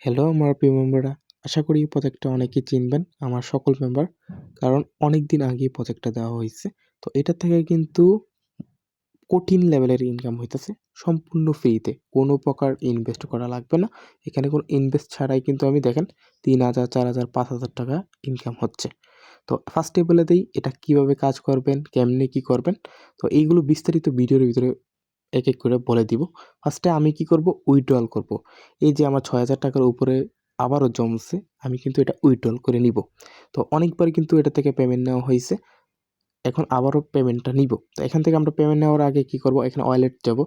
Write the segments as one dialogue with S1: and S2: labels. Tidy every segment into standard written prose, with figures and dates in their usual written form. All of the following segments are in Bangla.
S1: হ্যালো আমার প্রিয় মেম্বাররা, আশা করি এই প্রজেক্টটা অনেকেই চিনবেন আমার সকল মেম্বার, কারণ অনেক দিন আগেই প্রজেক্টটা দেওয়া হয়েছে। তো এটা থেকে কিন্তু কঠিন লেভেলের ইনকাম হইতেছে সম্পূর্ণ ফ্রিতে, কোনো প্রকার ইনভেস্ট করা লাগবে না। এখানে কোনো ইনভেস্ট ছাড়াই কিন্তু আমি দেখেন 3,000, 4,000, 5,000 টাকা ইনকাম হচ্ছে। তো ফার্স্টে বলে দিই এটা কিভাবে কাজ করবেন, কেমনে কি করবেন। তো এইগুলো বিস্তারিত ভিডিওর ভিতরে এক এক করে বলে দিব। ফার্স্টে আমি কি করব, উইথড্রল করব। এই যে আমার 6,000 টাকার উপরে আবারও জমছে, আমি কিন্তু এটা উইথড্রল করে নিব। তো অনেকবার কিন্তু এটা থেকে পেমেন্ট নেওয়া হয়েছে, এখন আবারও পেমেন্টটা নিব। তো এখান থেকে আমরা পেমেন্ট নেওয়ার আগে কি করব, এখানে ওয়ালেট যাব।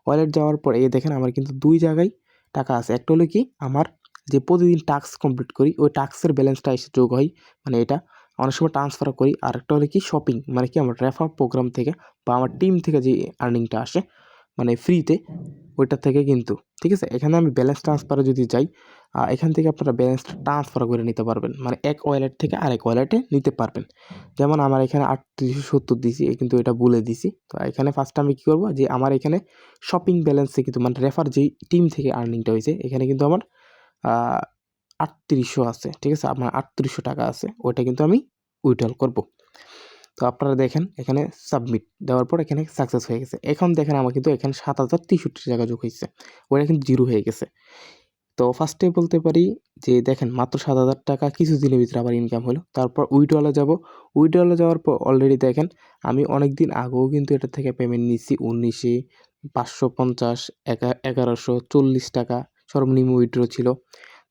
S1: ওয়ালেট যাওয়ার পর এই দেখেন আমার কিন্তু দুই জায়গায় টাকা আছে। একটা হলো কি আমার যে প্রতিদিন টাস্ক কমপ্লিট করি ওই টাস্কের ব্যালেন্সটা এসে যোগ হয়, মানে এটা অনেক সময় ট্রান্সফার করি। আর একটা হলো কি শপিং, মানে কি আমার রেফার প্রোগ্রাম থেকে বা আমার টিম থেকে যে আর্নিংটা আসে মানে ফ্রিতে, ওইটা থেকে কিন্তু ঠিক আছে। এখানে আমি ব্যালেন্স ট্রান্সফারে যদি যাই, এখান থেকে আপনারা ব্যালেন্সটা ট্রান্সফার করে নিতে পারবেন, মানে এক ওয়ালেট থেকে আরেক ওয়ালেটে নিতে পারবেন। যেমন আমার এখানে 3870 দিছি, কিন্তু এটা বলে দিছি। তো এখানে ফার্স্ট আমি কী করবো, যে আমার এখানে শপিং ব্যালেন্সে কিন্তু মানে রেফার যেই টিম থেকে আর্নিংটা হয়েছে এখানে কিন্তু আমার 3800 আছে, ঠিক আছে। আমার 3800 টাকা আছে, ওইটা কিন্তু আমি উইথড্রল করব। তো আপনারা দেখেন এখানে সাবমিট দেওয়ার পর এখানে সাকসেস হয়ে গেছে। এখন দেখেন আমার কিন্তু এখানে 7,063 টাকা যোগ হয়েছে, ওটা কিন্তু জিরো হয়ে গেছে। তো ফার্স্টে বলতে পারি যে দেখেন মাত্র 7,000 টাকা কিছু দিনের ভিতরে আবার ইনকাম হলো। তারপর উইথড্রলে যাব। উইথড্রলে যাওয়ার পর অলরেডি দেখেন আমি অনেক দিন আগেও কিন্তু এটা থেকে পেমেন্ট নিচ্ছি 1900, 550, 1140 টাকা সর্বনিম্ন উইথড্র ছিল।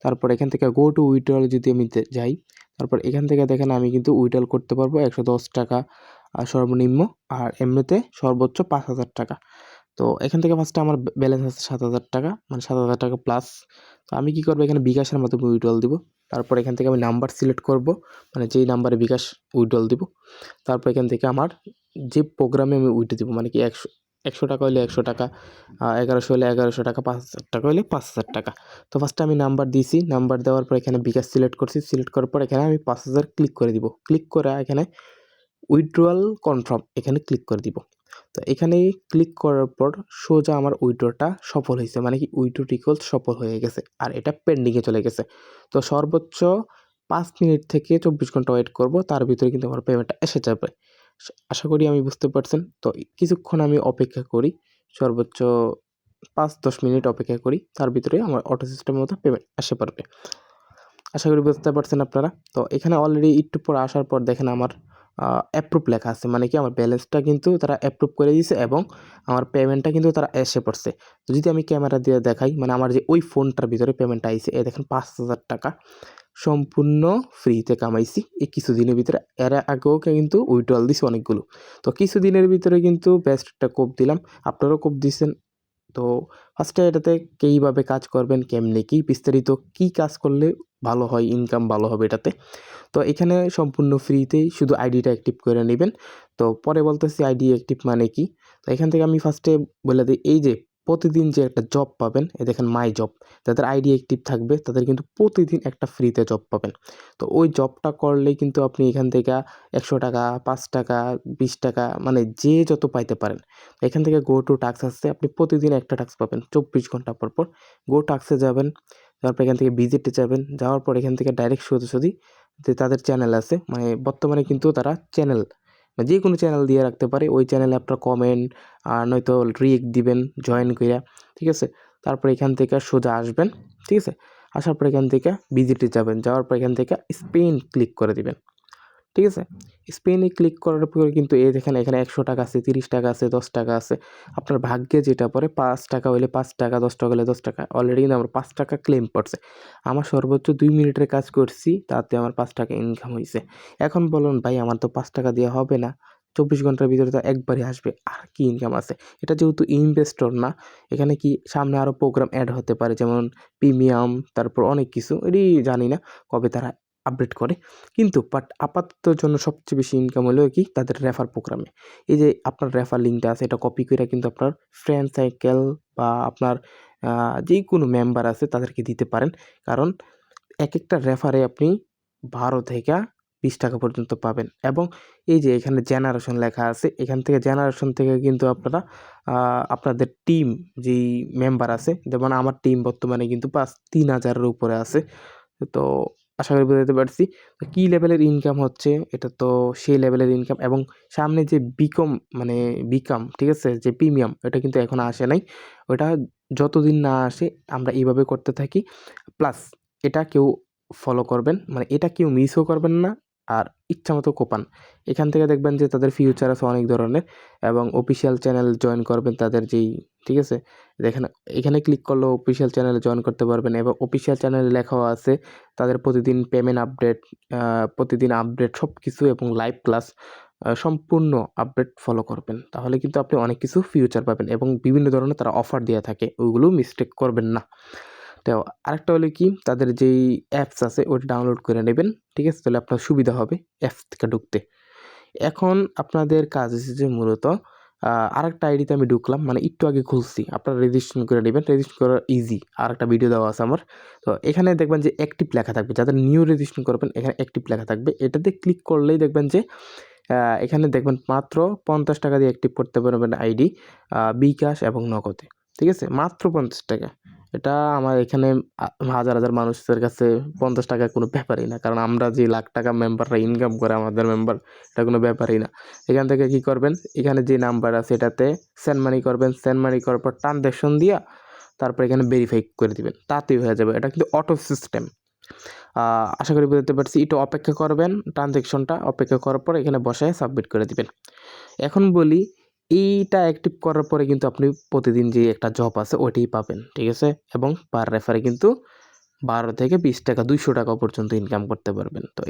S1: তারপর এখান থেকে গো টু উইথড্রলে যদি আমি যাই, তারপর এখান থেকে দেখেন আমি কিন্তু উইথড্রল করতে পারবো 110 টাকা সর্বনিম্ন, আর এমনিতে সর্বোচ্চ 5,000 টাকা। তো এখান থেকে ফার্স্টে আমার ব্যালেন্স আছে 7,000 টাকা, মানে 7,000 টাকা প্লাস। তো আমি কী করবো, এখানে বিকাশের মাধ্যমে উইথড্রল দিব। তারপর এখান থেকে আমি নাম্বার সিলেক্ট করব, মানে যেই নাম্বারে বিকাশ উইথড্রল দিব। তারপর এখান থেকে আমার যে প্রোগ্রামে আমি উইথড্র দিব, মানে কি 100 টাকা হলে 100 টাকা, 1100 হলে 1100 টাকা, 5,000 টাকা হলে 5,000 টাকা। তো ফার্স্টে আমি নাম্বার দিয়েছি, নাম্বার দেওয়ার পর এখানে বিকাশ সিলেক্ট করছি, সিলেক্ট করার পর এখানে আমি 5,000 ক্লিক করে দিব। ক্লিক করে এখানে উইথড্রয়াল কনফার্ম এখানে ক্লিক করে দিব। তো এখানে ক্লিক করার পর সোজা আমার উইথড্রটা সফল হয়েছে, মানে কি উইথড্র রিকোয়েস্ট সফল হয়ে গেছে, আর এটা পেন্ডিংয়ে চলে গেছে। তো সর্বোচ্চ 5 মিনিট থেকে 24 ঘন্টা ওয়েট করব, তার ভিতরে কিন্তু আমার পেমেন্টটা এসে যাবে। আশা করি আমি বুঝতে পারছেন। তো কিছুক্ষণ আমি অপেক্ষা করি, সর্বোচ্চ 5-10 মিনিট অপেক্ষা করি, তার ভিতরে আমার অটো সিস্টেমের মতো পেমেন্ট আসে পারবে। আশা করি বুঝতে পারছেন আপনারা। তো এখানে অলরেডি একটু পর আসার পর দেখেন আমার অ্যাপ্রুভ লেখা আছে, মানে কি আমার ব্যালেন্সটা কিন্তু তারা অ্যাপ্রুভ করে দিয়েছে এবং আমার পেমেন্টটা কিন্তু তারা এসে পড়ছে। তো যদি আমি ক্যামেরা দিয়ে দেখাই, মানে আমার যে ওই ফোনটার ভিতরে পেমেন্টটা আইছে, এই দেখেন 5,000 টাকা সম্পূর্ণ ফ্রিতে কামাইছি এই কিছুদিনের ভিতরে। এর আগেও কিন্তু উইথড্রল দিছি অনেকগুলো। তো কিছুদিনের ভিতরে কিন্তু বেস্ট একটা কোপ দিলাম, আপনারাও কোপ দিচ্ছেন। তো ফার্স্টে এটাতে কীভাবে কাজ করবেন, কেমনে কি বিস্তারিত কি কাজ করলে ভালো হয়, ইনকাম ভালো হবে এটাতে। তো এখানে সম্পূর্ণ ফ্রিতেই, শুধু আইডিটা অ্যাক্টিভ করে নেবেন। তো পরে বলতেছি আইডি অ্যাক্টিভ মানে কি। তো এখান থেকে আমি ফার্স্টে বলে দিই, এই যে প্রতিদিন যে একটা জব পাবেন, এই দেখেন মাই জব, যাদের আইডি অ্যাক্টিভ থাকবে তাদের কিন্তু প্রতিদিন একটা ফ্রিতে জব পাবেন। তো ওই জবটা করলেই কিন্তু আপনি এখান থেকে 100 টাকা, 5 টাকা, 20 টাকা, মানে যে যত পাইতে পারেন। এখান থেকে গো টু টাস্ক আসছে, আপনি প্রতিদিন একটা টাস্ক পাবেন 24 ঘন্টা পর পর। গো টাস্কে যাবেন, তারপর এখান থেকে ভিজিটে যাবেন, যাওয়ার পর এখান থেকে ডাইরেক্ট সোজাসুজি যে তাদের চ্যানেল আছে, মানে বর্তমানে কিন্তু তারা চ্যানেল যে কোনো চ্যানেল দিয়ে রাখতে পারে, ওই চ্যানেলে আপনার কমেন্ট আর নয়তো রিয়েক্ট দিবেন জয়েন কইরা, ঠিক আছে। তারপর এখান থেকে সোজা আসবেন, ঠিক আছে। আসার পর এখান থেকে ভিজিটে যাবেন, যাওয়ার পর এখান থেকে স্পেন ক্লিক করে দিবেন, ঠিক আছে। স্পেনে ক্লিক করার পরে কিন্তু এই দেখেন এখানে 100 টাকা আছে, 30 টাকা আছে, 10 টাকা আছে। আপনার ভাগ্যে যেটা পড়ে, 5 টাকা হইলে 5 টাকা, 10 টাকা হলে 10 টাকা। অলরেডি কিন্তু আমার 5 টাকা ক্লেম পড়ছে। আমার সর্বোচ্চ 2 মিনিটের কাজ করছি, তাতে আমার 5 টাকা ইনকাম হইছে। এখন বলুন ভাই আমার তো 5 টাকা দিয়ে হবে না। 24 ঘন্টার ভিতরে তো একবারই আসবে। আর কি ইনকাম আছে? এটা যেহেতু ইনভেস্টর না, এখানে কি সামনে আরও প্রোগ্রাম এড হতে পারে, যেমন প্রিমিয়াম, তারপর অনেক কিছু। এটি জানি না কবে তারা আপডেট করে। কিন্তু বাট আপাতত জন্য সবচেয়ে বেশি ইনকাম হলো কি তাদের রেফার প্রোগ্রামে। এই যে আপনার রেফার লিঙ্কটা আছে, এটা কপি কইরা কিন্তু আপনার ফ্রেন্ড সার্কেল বা আপনার যেকোনো মেম্বার আছে তাদেরকে দিতে পারেন। কারণ একেকটা রেফারে আপনি 12 থেকে 20 টাকা পর্যন্ত পাবেন। এবং এই যে এখানে জেনারেশন লেখা আছে, এখান থেকে জেনারেশন থেকে কিন্তু আপনারা আপনাদের টিম যেই মেম্বার আছে, যেমন আমার টিম বর্তমানে কিন্তু 3000-এর উপরে আছে। তো আশা করি বুঝাতে পারছি। তো কী লেভেলের ইনকাম হচ্ছে, এটা তো সেই লেভেলের ইনকাম। এবং সামনে যে বিকাম, ঠিক আছে, যে প্রিমিয়াম, এটা কিন্তু এখনও আসে নাই। ওটা যতদিন না আসে আমরা এইভাবে করতে থাকি। প্লাস এটা কেউ ফলো করবেন, মানে এটা কেউ মিসও করবেন না, আর ইচ্ছামতো কোপান। এখান থেকে দেখবেন যে তাদের ফিউচার আছে অনেক ধরনের, এবং অফিসিয়াল চ্যানেল জয়েন করবেন তাদের যেই, ঠিক আছে, এখানে এখানে ক্লিক করলেও অফিসিয়াল চ্যানেলে জয়েন করতে পারবেন। এবং অফিসিয়াল চ্যানেলে লেখাও আছে তাদের প্রতিদিন পেমেন্ট আপডেট, প্রতিদিন আপডেট সব কিছু, এবং লাইভ ক্লাস, সম্পূর্ণ আপডেট ফলো করবেন। তাহলে কিন্তু আপনি অনেক কিছু ফিউচার পাবেন, এবং বিভিন্ন ধরনের তারা অফার দিয়ে থাকে, ওইগুলো মিস্টেক করবেন না। তো আরেকটা হলো কি, তাদের যেই অ্যাপস আছে ওটা ডাউনলোড করে নেবেন, ঠিক আছে, তাহলে আপনার সুবিধা হবে অ্যাপস থেকে ঢুকতে। এখন আপনাদের কাজ হচ্ছে যে মূলত আরেকটা আইডিতে আমি ঢুকলাম, মানে একটু আগে খুলছি, আপনারা রেজিস্ট্রেশন করে নেবেন। রেজিস্ট্রেশন করা ইজি, আরেকটা ভিডিও দেওয়া আছে আমার। তো এখানে দেখবেন যে অ্যাক্টিভ লেখা থাকবে, যাদের নিউ রেজিস্ট্রেশন করবেন এখানে অ্যাক্টিভ লেখা থাকবে। এটাতে ক্লিক করলেই দেখবেন যে এখানে দেখবেন মাত্র 50 টাকা দিয়ে অ্যাক্টিভ করতে পারবেন আইডি, বিকাশ এবং নগদে, ঠিক আছে, মাত্র 50 টাকা। এটা আমার এখানে হাজার হাজার মানুষের কাছে 50 টাকা কোনো ব্যাপারই না, কারণ আমরা যে লাখ টাকা মেম্বাররা ইনকাম করে আমাদের মেম্বার, এটা কোনো ব্যাপারই না। এখান থেকে কী করবেন, এখানে যে নাম্বার আছে এটাতে সেন্ড মানি করবেন। সেন্ড মানি করার পর ট্রানজ্যাকশন দিয়া তারপর এখানে ভেরিফাই করে দিবেন, তাতেই হয়ে যাবে। এটা কিন্তু অটো সিস্টেম। আশা করি বুঝতে পারছি। একটু অপেক্ষা করবেন, ট্রানজ্যাকশনটা অপেক্ষা করার পর এখানে বসায় সাবমিট করে দিবেন। এখন বলি, এইটা অ্যাক্টিভ করার পরে কিন্তু আপনি প্রতিদিন যে একটা জব আছে ওইটাই পাবেন, ঠিক আছে, এবং পার রেফারে কিন্তু 12 থেকে 20 টাকা, 200 টাকা পর্যন্ত ইনকাম করতে পারবেন। তো